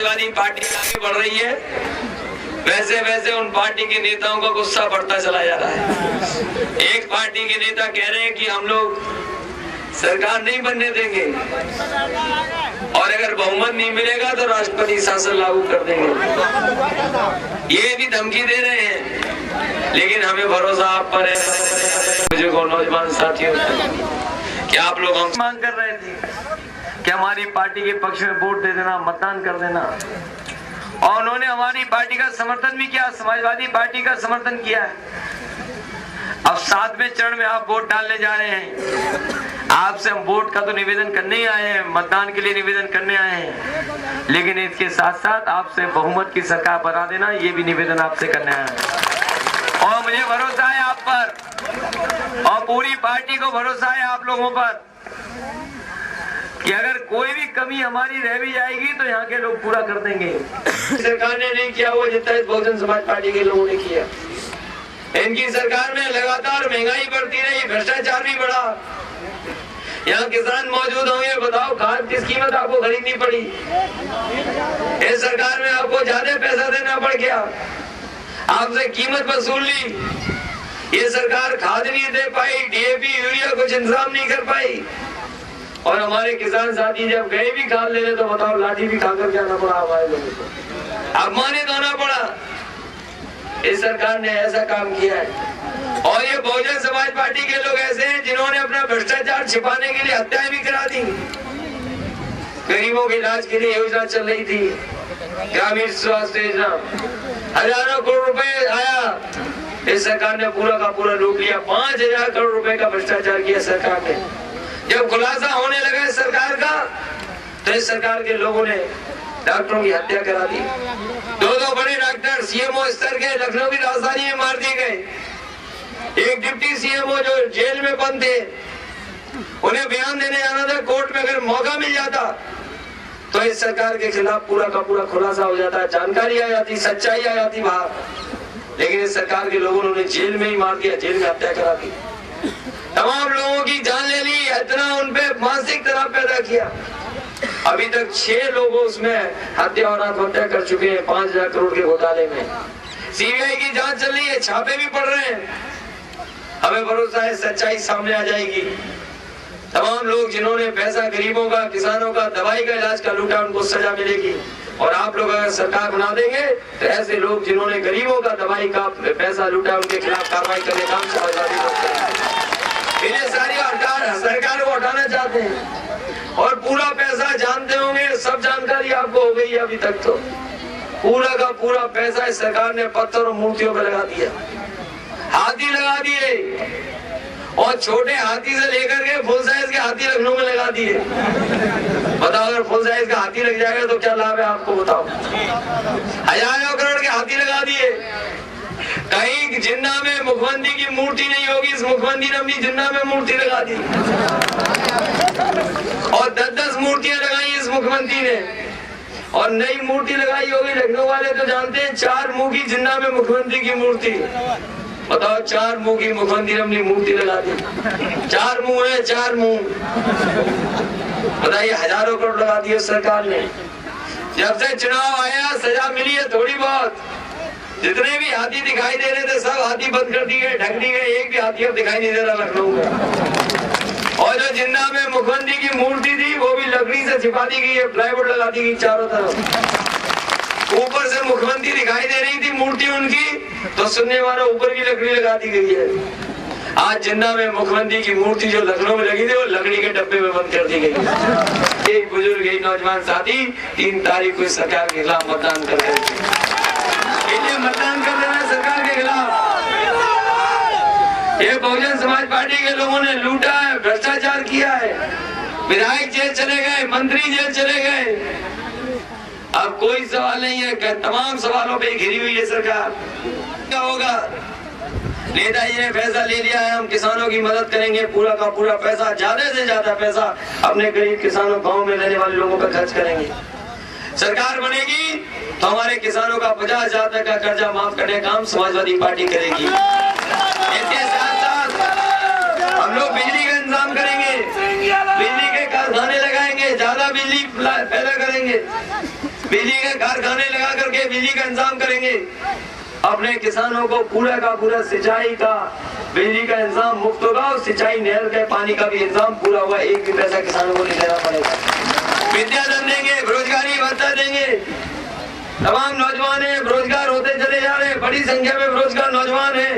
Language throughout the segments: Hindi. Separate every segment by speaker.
Speaker 1: समाजवादी पार्टी आगे बढ़ रही है, वैसे वैसे उन पार्टी के नेताओं का गुस्सा बढ़ता चला जा रहा है। एक पार्टी के नेता कह रहे हैं कि हम लोग सरकार नहीं बनने देंगे और अगर बहुमत नहीं मिलेगा तो राष्ट्रपति शासन लागू कर देंगे। ये भी धमकी दे रहे हैं, लेकिन हमें भरोसा आप पर है। मुझे को नौजवान साथियों, क्या आप लोग हम मांग कर रहे थे कि हमारी पार्टी के पक्ष में वोट दे देना, मतदान कर देना, और उन्होंने हमारी पार्टी का समर्थन भी किया, समाजवादी पार्टी का समर्थन किया है। अब 7वें चरण में आप वोट डालने जा रहे हैं। आपसे हम वोट का तो निवेदन करने ही आए हैं, मतदान के लिए निवेदन करने आए हैं, लेकिन इसके साथ साथ आपसे बहुमत की सरकार बना देना, ये भी निवेदन आपसे करने आए हैं। और मुझे भरोसा है आप पर, और पूरी पार्टी को भरोसा है आप लोगों पर कि अगर कोई भी कमी हमारी रह भी जाएगी तो यहाँ के लोग पूरा कर देंगे। सरकार ने नहीं किया वो जितना इस बहुजन समाज पार्टी के लोगों ने किया। इनकी सरकार में लगातार महंगाई बढ़ती रही, भ्रष्टाचार भी बढ़ा। यहाँ किसान मौजूद होंगे, बताओ खाद किस कीमत आपको खरीदनी पड़ी। इस सरकार में आपको ज्यादा पैसा देना पड़ गया, आपसे कीमत वसूल ली। ये सरकार खाद नहीं दे पाई, डीएपी यूरिया कुछ इंतजाम नहीं कर पाई, और हमारे किसान साथी जब गए भी खाद लेने तो बताओ लाठी भी खाकर के आना पड़ा हमारे लोगों को, अपमानित होना पड़ा। इस सरकार ने ऐसा काम किया है। और ये बहुजन समाज पार्टी के लोग ऐसे हैं जिन्होंने अपना भ्रष्टाचार छिपाने के लिए हत्याएं भी करा दी। गरीबों के इलाज के लिए योजना चल रही थी, ग्रामीण स्वास्थ्य योजना, हजारों करोड़ रुपए आया, इस सरकार ने पूरा का पूरा लूट लिया। 5000 करोड़ रुपए का भ्रष्टाचार किया सरकार ने। जब खुलासा होने लगा इस सरकार का, तो इस सरकार के लोगों ने डॉक्टरों की हत्या करा दी। दो बड़े डॉक्टर सीएमओ स्तर के लखनऊ की राजधानी में मार दिए गए। एक डिप्टी सीएमओ जो जेल में बंद थे, उन्हें बयान देने जाना था कोर्ट में, अगर मौका मिल जाता तो इस सरकार के खिलाफ पूरा का पूरा खुलासा हो जाता, जानकारी आ जाती, सच्चाई आ जाती बाहर। लेकिन इस सरकार के लोगों ने उन्हें जेल में ही मार दिया, जेल में हत्या करा दी, तमाम लोगों की जान ले ली, इतना उनपे मानसिक तनाव पैदा किया। अभी तक 6 लोग उसमें हत्या और आत्महत्या कर चुके हैं 5000 करोड़ के घोटाले में। सीबीआई की जांच चल रही है, छापे भी पड़ रहे हैं। हमें भरोसा है सच्चाई सामने आ जाएगी। तमाम लोग जिन्होंने पैसा गरीबों का, किसानों का, दवाई का, इलाज का लूटा, उनको सजा मिलेगी। और आप लोग अगर सरकार बना देंगे तो ऐसे लोग जिन्होंने गरीबों का, दवाई का पैसा लूटा, उनके खिलाफ कार्रवाई करने का समाजवादी लोग करेंगे। इन्हें सारी सरकार को हटाना चाहते हैं, और पूरा पैसा जानते होंगे, सब जानकारी आपको हो गई है। अभी तक तो पूरा का पूरा पैसा इस सरकार ने पत्थर और मूर्तियों पे लगा दिया, हाथी लगा दिए, और छोटे हाथी से लेकर के फुल साइज के हाथी लखनऊ में लगा दिए। बताओ अगर फुल साइज का हाथी लग जाएगा तो क्या लाभ है आपको, बताओ। हजारों करोड़ के हाथी लगा दिए। कहीं जिन्ना में मुख्यमंत्री की मूर्ति नहीं होगी, इस मुख्यमंत्री ने अपनी जिन्ना में मूर्ति लगा दी, और 10-10 मूर्तियां लगाई इस मुख्यमंत्री ने, और नई मूर्ति लगाई होगी। लखनऊ वाले तो जानते हैं, 4 मुंह की जिन्ना में मुख्यमंत्री की मूर्ति। बताओ 4 मुंह की मुख्यमंत्री ने अपनी मूर्ति लगा दी। 4 मुंह है, 4 मुंह। बताइए, हजारों करोड़ लगा दिए सरकार ने। जब से चुनाव आया सजा मिली है थोड़ी बहुत। जितने भी हाथी दिखाई दे रहे थे सब हाथी बंद कर दिए, ढक दिए, एक भी हाथी अब दिखाई नहीं दे रहा लखनऊ में। और जो जिन्ना में मुख्यमंत्री की मूर्ति थी वो भी लकड़ी से छिपा दी गई है, प्लाईवुड लगा दी गई चारों तरफ। ऊपर से मुख्यमंत्री दिखाई दे रही थी मूर्ति उनकी, तो सुनने वालों ऊपर भी लकड़ी लगा दी गई है। आज जिन्ना में मुख्यमंत्री की मूर्ति जो लखनऊ में लगी थी वो लकड़ी के डब्बे में बंद कर दी गई। एक बुजुर्ग, एक नौजवान साथी 3 तारीख को सरकार के खिलाफ मतदान कर रहे थे। मतदान कर देना सरकार के खिलाफ। ये बहुजन समाज पार्टी के लोगों ने लूटा है, भ्रष्टाचार किया है, विधायक जेल चले गए, मंत्री जेल चले गए। अब कोई सवाल नहीं है, तमाम सवालों पे घिरी हुई है सरकार। क्या होगा? नेताजी ने फैसला ले लिया है, हम किसानों की मदद करेंगे, पूरा का पूरा पैसा, ज्यादा से ज्यादा पैसा अपने गरीब किसानों, गाँव में रहने वाले लोगों पर खर्च करेंगे। सरकार बनेगी तो हमारे किसानों का 50,000 तक का कर्जा माफ करने का काम समाजवादी पार्टी करेगी। इसके साथ साथ हम लोग बिजली का इंतजाम करेंगे, बिजली के कारखाने लगाएंगे, ज्यादा बिजली पैदा करेंगे। बिजली के कारखाने लगा करके बिजली का इंतजाम करेंगे। अपने किसानों को पूरा का पूरा सिंचाई का बिजली का इंतजाम मुफ्त होगा और सिंचाई नहर के पानी का भी इंतजाम पूरा हुआ, एक भी पैसा किसानों को नहीं देना पड़ेगा। विद्याधन देंगे, बेरोजगारी भत्ता देंगे। तमाम नौजवान है, बेरोजगार होते चले जा रहे हैं, बड़ी संख्या में बेरोजगार नौजवान है।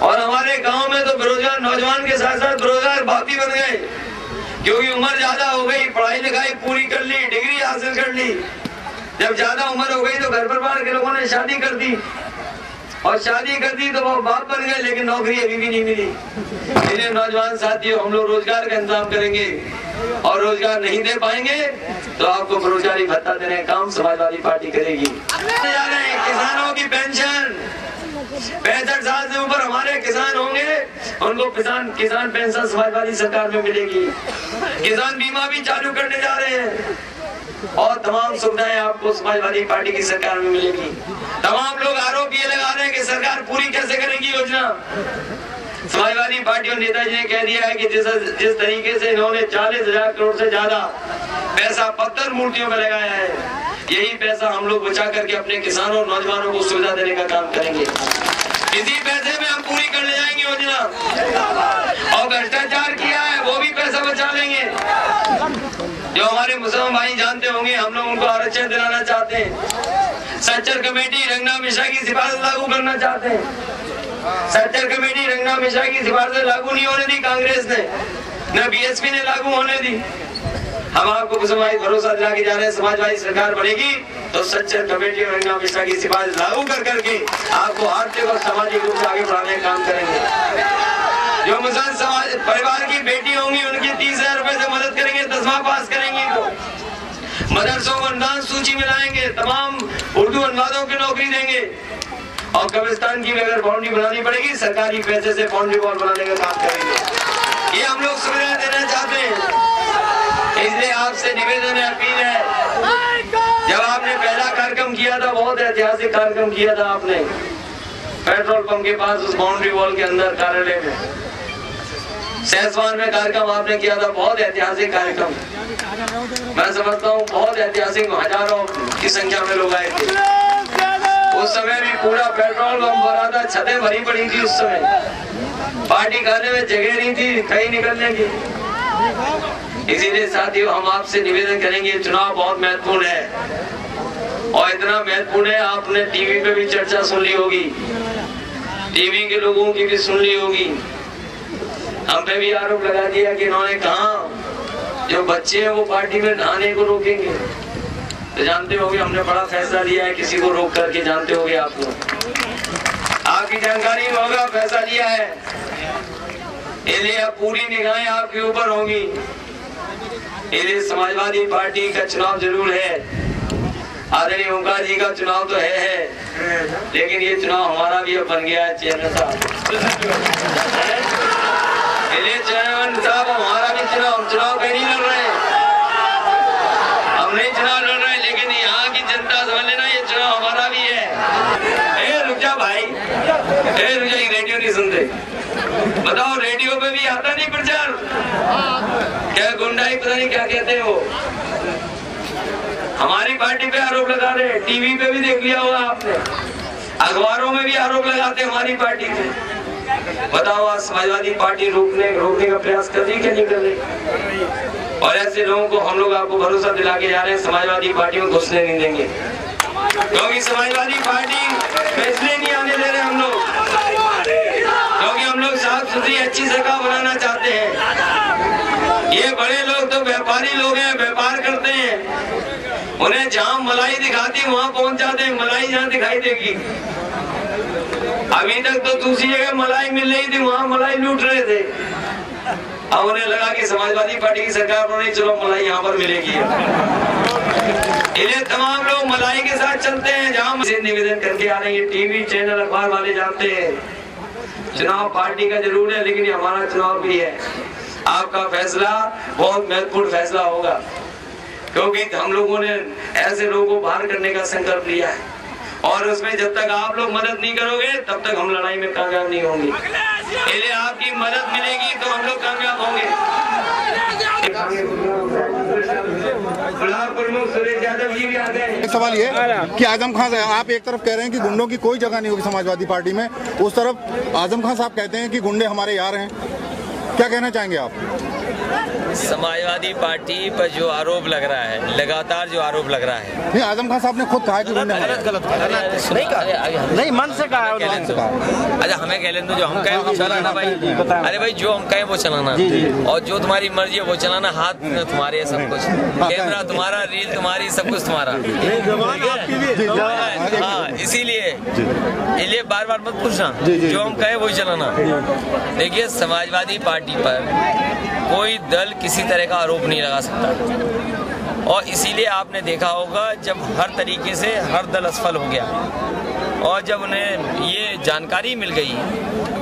Speaker 1: और हमारे गांव में तो बेरोजगार नौजवान के साथ साथ बेरोजगार बापी बन गए, क्योंकि उम्र ज्यादा हो गई, पढ़ाई लिखाई पूरी कर ली, डिग्री हासिल कर ली। जब ज्यादा उम्र हो गई तो घर परिवार के लोगों ने शादी कर दी, और शादी कर दी तो वो बाप बन गए, लेकिन नौकरी अभी भी नहीं मिली। इसलिए नौजवान साथियों, हम लोग रोजगार का इंतजाम करेंगे, और रोजगार नहीं दे पाएंगे तो आपको बेरोजगारी भत्ता देने का काम समाजवादी पार्टी करेगी। किसानों की पेंशन 65 साल से ऊपर हमारे किसान होंगे, उनको किसान पेंशन समाजवादी सरकार में मिलेगी। किसान बीमा भी चालू करने जा रहे हैं, और तमाम सुविधाएं आपको समाजवादी पार्टी की सरकार में मिलेगी। तमाम लोग आरोप ये लगा रहे हैं कि सरकार पूरी कैसे करेगी योजना। समाजवादी पार्टी और नेताजी ने कह दिया है कि जिस तरीके से इन्होंने 40,000 करोड़ से ज्यादा पैसा पत्थर मूर्तियों में लगाया है, यही पैसा हम लोग बचा करके अपने किसानों और नौजवानों को सुविधा देने का काम करेंगे। इसी पैसे में हम पूरी कर ले जाएंगे योजना। और भ्रष्टाचार किया है वो भी पैसा बचा लेंगे। जो हमारे मुसलमान भाई जानते होंगे, हम लोग उनको आरक्षण दिलाना चाहते हैं। सच्चर कमेटी रंगना मिश्रा की सिफारिश लागू करना चाहते हैं। सच्चर कमेटी रंगना मिश्रा की सिफारिश लागू नहीं होने दी कांग्रेस ने, न बीएसपी ने लागू होने दी। हम आपको मुसलमान भरोसा दिला के जा रहे हैं, समाजवादी सरकार बनेगी तो सच्चर कमेटी और रंगना मिश्रा की सिफारिश लागू कर करके आपको आर्थिक और सामाजिक रूप से आगे बढ़ाने का काम करेंगे। जो मुसलमान समाज परिवार की बेटी होंगी, उनकी 30,000 रुपए से मदद करेंगे, 10वां पास करेंगे तो मदरसों को अनुदान सूची में लाएंगे, तमाम उर्दू अनुवादों की नौकरी देंगे। और कब्रिस्तान की भी अगर बाउंड्री बनानी पड़ेगी, सरकारी पैसे से बाउंड्री वॉल बनाने का काम करेंगे। ये हम लोग सुविधा देना चाहते हैं। इसलिए आपसे निवेदन है, अपील है। जब आपने पहला कार्यक्रम किया था, बहुत ऐतिहासिक कार्यक्रम किया था आपने पेट्रोल पंप के पास, उस बाउंड्री वॉल के अंदर कार्यालय में सहसवान में कार्यक्रम आपने किया था, बहुत ऐतिहासिक कार्यक्रम। मैं समझता हूँ बहुत ऐतिहासिक, हजारों की संख्या में लोग आए थे। उस समय भी पूरा पेट्रोल पंप भरा था, छतें भरी पड़ी थी। उस समय पार्टी खाने में जगह नहीं थी कहीं निकलने की। इसीलिए साथियों, हम आपसे निवेदन करेंगे, चुनाव बहुत महत्वपूर्ण है, और इतना महत्वपूर्ण है, आपने टीवी पे भी चर्चा सुन ली होगी, टीवी के लोगों की भी सुन ली होगी। हम पे भी आरोप लगा दिया कि इन्होंने कहा जो बच्चे हैं वो पार्टी में नहाने को रोकेंगे। तो जानते होंगे हमने बड़ा फैसला लिया है किसी को रोक करके, जानते होंगे आप लोग, आपकी जानकारी में होगा फैसला लिया है। इसलिए अब पूरी निगाहें आपके ऊपर होंगी। इसलिए समाजवादी पार्टी का चुनाव जरूर है, आदरणीय ओंकार जी का चुनाव तो है, लेकिन ये चुनाव हमारा भी अब बन गया है चेयरमैन साहब, हमारा भी चुनाव कहीं नहीं लड़ रहे, हम नहीं चुनाव लड़ रहे, लेकिन यहाँ की जनता समझ लेना ये चुनाव हमारा भी है। रुक जा भाई, रुक जा, रेडियो नहीं सुनते, बताओ रेडियो पे भी आता नहीं प्रचार, क्या गुंडाई पता नहीं क्या कहते हैं वो, हमारी पार्टी पे आरोप लगा रहे, टीवी पे भी देख लिया होगा आपने, अखबारों में भी आरोप लगाते हमारी पार्टी पे। बताओ आज समाजवादी पार्टी रोकने का प्रयास कर रही क्या नहीं कर रही? और ऐसे लोगों को हम लोग आपको भरोसा दिला के जा रहे हैं, समाजवादी पार्टी में घुसने नहीं देंगे, क्योंकि समाजवादी पार्टी में इसलिए नहीं आने दे रहे हम लोग, क्योंकि हम लोग साफ सुथरी अच्छी सरकार बनाना चाहते हैं। ये बड़े लोग तो व्यापारी लोग हैं, व्यापार करते हैं, उन्हें जहाँ मलाई दिखाती वहाँ पहुँच जाते हैं, मलाई जहाँ दिखाई देगी। अभी तक तो दूसरी जगह मलाई मिल रही थी, वहाँ मलाई लूट रहे थे, अब उन्हें लगा कि समाजवादी पार्टी की सरकार बनी, चलो मलाई यहाँ पर मिलेगी। इन्हें तमाम लोग मलाई के साथ चलते हैं। जहाँ से निवेदन करके आ रहे हैं, टीवी चैनल अखबार वाले जानते हैं चुनाव पार्टी का जरूर है, लेकिन ये हमारा चुनाव भी है। आपका फैसला बहुत महत्वपूर्ण फैसला होगा, क्योंकि हम लोगों ने ऐसे लोगों को बाहर करने का संकल्प लिया है, और उसमें जब तक आप लोग मदद नहीं करोगे तब तक हम लड़ाई में कामयाब नहीं होंगे। इसलिए आपकी मदद मिलेगी तो हम लोग कामयाब होंगे। ब्लॉक प्रमुख सुरेश यादव जी भी आ गए।
Speaker 2: एक सवाल ये कि आजम खान आप एक तरफ कह रहे हैं कि गुंडों की कोई जगह नहीं होगी समाजवादी पार्टी में, उस तरफ आजम खान साहब कहते हैं कि गुंडे हमारे यार हैं, क्या कहना चाहेंगे आप?
Speaker 3: समाजवादी पार्टी पर जो आरोप लग रहा है, लगातार जो आरोप लग रहा है,
Speaker 2: नहीं, आजम खान साहब ने खुद कहा कि गुंडे
Speaker 3: नहीं मन से कहा है। अच्छा हमें कह लें तो जो हम कहें वो चलाना भाई। अरे भाई जो हम कहें वो चलाना, और जो तुम्हारी मर्जी है वो चलाना। हाथ तुम्हारे है सब कुछ, कैमरा तुम्हारा, रील तुम्हारी, सब कुछ तुम्हारा। हाँ इसीलिए बार बार मत पूछना, जो हम कहें वही चलाना। देखिए समाजवादी पार्टी पर कोई दल किसी तरह का आरोप नहीं लगा सकता, और इसीलिए आपने देखा होगा जब हर तरीके से हर दल असफल हो गया, और जब उन्हें ये जानकारी मिल गई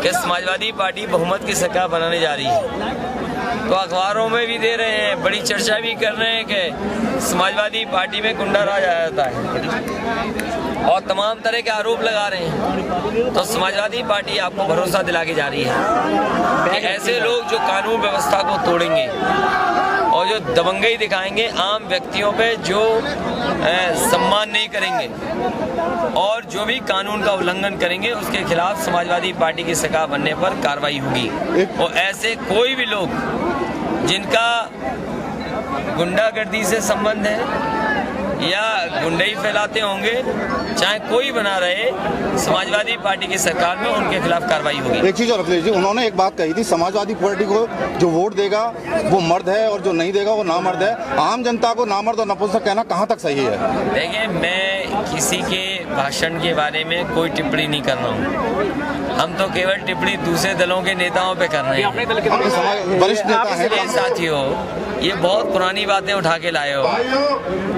Speaker 3: कि समाजवादी पार्टी बहुमत की सरकार बनाने जा रही है, तो अखबारों में भी दे रहे हैं, बड़ी चर्चा भी कर रहे हैं कि समाजवादी पार्टी में गुंडा राज आ जाता है, और तमाम तरह के आरोप लगा रहे हैं। तो समाजवादी पार्टी आपको भरोसा दिला के जा रही है कि ऐसे लोग जो कानून व्यवस्था को तोड़ेंगे और जो दबंगई दिखाएंगे, आम व्यक्तियों पे जो सम्मान नहीं करेंगे और जो भी कानून का उल्लंघन करेंगे, उसके खिलाफ समाजवादी पार्टी की सरकार बनने पर कार्रवाई होगी। और ऐसे कोई भी लोग जिनका गुंडागर्दी से संबंध है या गुंडई फैलाते होंगे, चाहे कोई बना रहे, समाजवादी पार्टी की सरकार में उनके खिलाफ कार्रवाई होगी।
Speaker 2: एक चीज और अखिलेश जी, उन्होंने एक बात कही थी, समाजवादी पार्टी को जो वोट देगा वो मर्द है और जो नहीं देगा वो नामर्द है। आम जनता को नामर्द और नपुंसक कहना कहाँ तक सही है?
Speaker 3: देखिए मैं किसी के भाषण के बारे में कोई टिप्पणी नहीं कर रहा हूँ, हम तो केवल टिप्पणी दूसरे दलों के नेताओं पे कर रहे हैं।
Speaker 2: वरिष्ठ नेता है
Speaker 3: साथियों, ये बहुत पुरानी बातें उठा के लाए हो,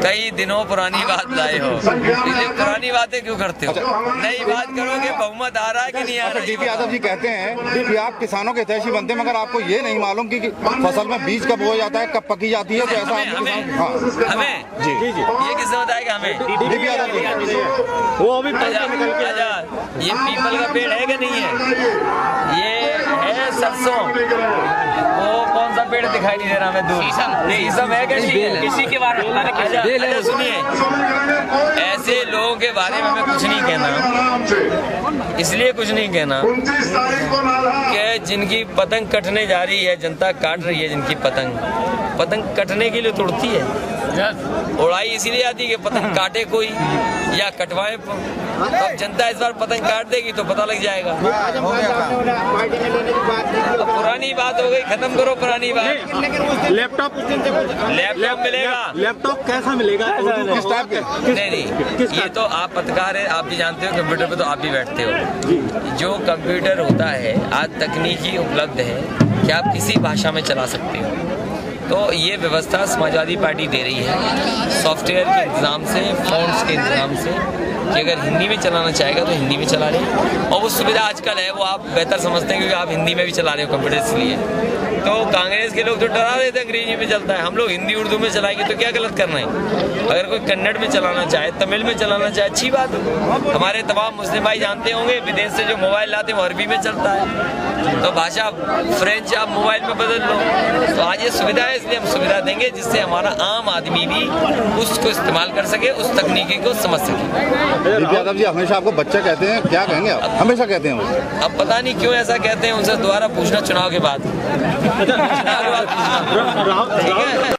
Speaker 3: कई दिनों पुरानी बात लाए हो, इसलिए पुरानी बातें क्यों करते हो? नई बात करोगे, बहुमत आ रहा है कि नहीं आ रहा?
Speaker 2: डीपी यादव जी कहते हैं कि आप किसानों के हितैषी बनते हैं, मगर आपको ये नहीं मालूम कि फसल में बीज कब बोया जाता है, कब पकी जाती है। तो ऐसा
Speaker 3: हमें जी ये किसने बताएगा? हमें
Speaker 2: डीपी यादव जी
Speaker 4: वो अभी
Speaker 3: ये पीपल का पेड़ है कि नहीं है? ये है सरसों, वो कौन सा पेड़ दिखाई नहीं दे रहा हमें? दूर शीशम है क्या? किसी के बारे में सुनिए, ऐसे लोगों के बारे में मैं कुछ नहीं कहना, इसलिए कुछ नहीं कहना कि जिनकी पतंग कटने जा रही है, जनता काट रही है जिनकी पतंग कटने के लिए तोड़ती है, उड़ाई इसीलिए आती है कि पतंग काटे कोई या कटवाए। तो जनता इस बार पतंग काट देगी तो पता लग जाएगा। पुरानी बात हो गई, खत्म करो पुरानी बात।
Speaker 4: लैपटॉप
Speaker 3: मिलेगा।
Speaker 4: लैपटॉप कैसा मिलेगा?
Speaker 2: किस टाइप के?
Speaker 3: नहीं, ये तो आप पत्रकार है, आप भी जानते हो, कंप्यूटर पे तो आप भी बैठते हो। जो कंप्यूटर होता है आज तकनीकी उपलब्ध है कि आप किसी भाषा में चला सकते हो, तो ये व्यवस्था समाजवादी पार्टी दे रही है सॉफ्टवेयर के इंतजाम से, फ़ॉन्ट्स के इंतजाम से, कि अगर हिंदी में चलाना चाहेगा तो हिंदी में चला ले, और वो सुविधा आजकल है, वो आप बेहतर समझते हैं क्योंकि आप हिंदी में भी चला रहे हो कंप्यूटर, इसलिए। तो कांग्रेस के लोग तो डरा देते हैं अंग्रेजी में चलता है, हम लोग हिंदी उर्दू में चलाएंगे तो क्या गलत करना है? अगर कोई कन्नड़ में चलाना चाहे, तमिल में चलाना चाहे, अच्छी बात है। हमारे तमाम मुस्लिम भाई जानते होंगे विदेश से जो मोबाइल लाते हैं वो अरबी में चलता है, तो भाषा फ्रेंच आप मोबाइल में बदल लो। तो आज ये सुविधा है, इसलिए हम सुविधा देंगे जिससे हमारा आम आदमी भी उसको इस्तेमाल कर सके, उस तकनीकी को समझ सके।
Speaker 2: डीपी यादव जी हमेशा आपको बच्चा कहते हैं, क्या कहेंगे आप? हमेशा कहते हैं वो।
Speaker 3: अब पता नहीं क्यों ऐसा कहते हैं, उनसे दोबारा पूछना चुनाव के बाद। ठीक है।